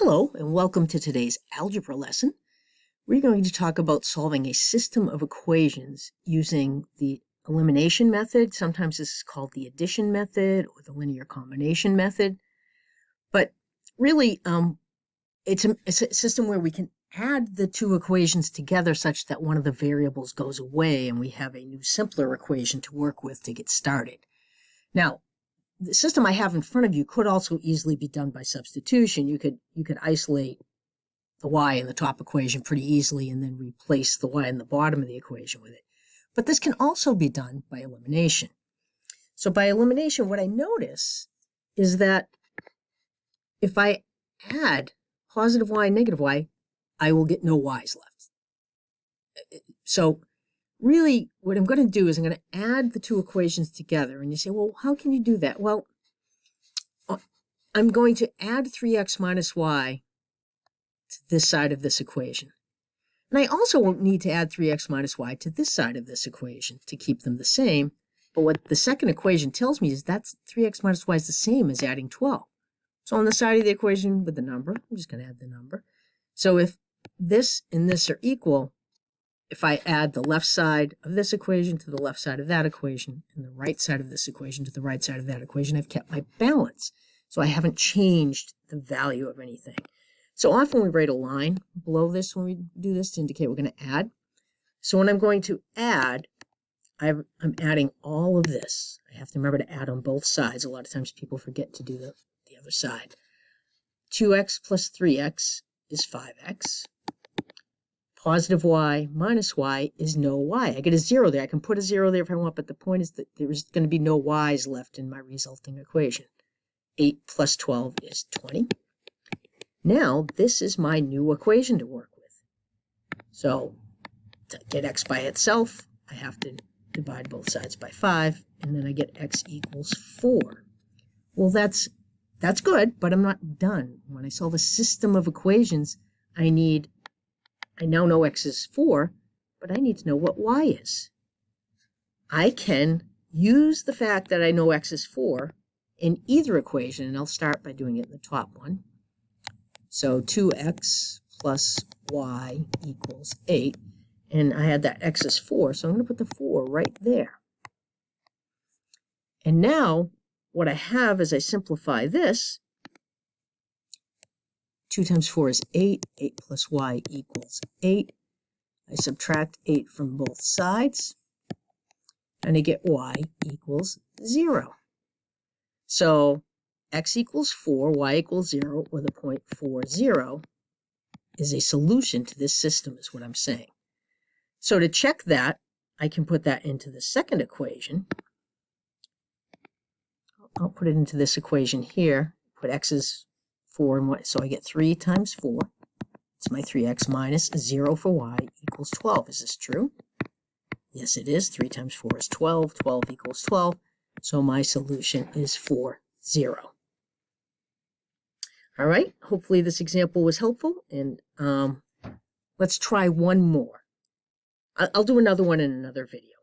Hello, and welcome to today's algebra lesson. We're going to talk about solving a system of equations using the elimination method. Sometimes this is called the addition method or the linear combination method. But really, it's a system where we can add the two equations together such that one of the variables goes away and we have a new simpler equation to work with to get started. Now, the system I have in front of you could also easily be done by substitution. You could isolate the y in the top equation pretty easily and then replace the y in the bottom of the equation with it. But this can also be done by elimination. So by elimination, what I notice is that if I add positive y and negative y, I will get no y's left. So really, what I'm going to do is I'm going to add the two equations together. And you say, well, how can you do that? Well, I'm going to add 3x minus y to this side of this equation. And I also won't need to add 3x minus y to this side of this equation to keep them the same. But what the second equation tells me is that's 3x minus y is the same as adding 12. So on the side of the equation with the number, I'm just going to add the number. So if this and this are equal, if I add the left side of this equation to the left side of that equation and the right side of this equation to the right side of that equation, I've kept my balance. So I haven't changed the value of anything. So often we write a line below this when we do this to indicate we're going to add. So when I'm going to add, I'm adding all of this. I have to remember to add on both sides. A lot of times people forget to do the other side. 2x plus 3x is 5x. Positive y minus y is no y. I get a 0 there. I can put a 0 there if I want, but the point is that there's going to be no y's left in my resulting equation. 8 plus 12 is 20. Now, this is my new equation to work with. So, to get x by itself, I have to divide both sides by 5, and then I get x equals 4. Well, that's good, but I'm not done. When I solve a system of equations, I now know x is 4, but I need to know what y is. I can use the fact that I know x is 4 in either equation, and I'll start by doing it in the top one. So 2x plus y equals 8, and I had that x is 4, so I'm going to put the 4 right there. And now what I have as I simplify this, 2 times 4 is 8. 8 plus y equals 8. I subtract 8 from both sides, and I get y equals 0. So x equals 4, y equals 0, or the point 4, 0 is a solution to this system, is what I'm saying. So to check that, I can put that into the second equation. I'll put it into this equation here. Put x is 4 and y, so I get 3 times 4. It's my 3x minus 0 for y equals 12. Is this true? Yes, it is. 3 times 4 is 12. 12 equals 12. So my solution is 4, 0. All right. Hopefully this example was helpful. And let's try one more. I'll do another one in another video.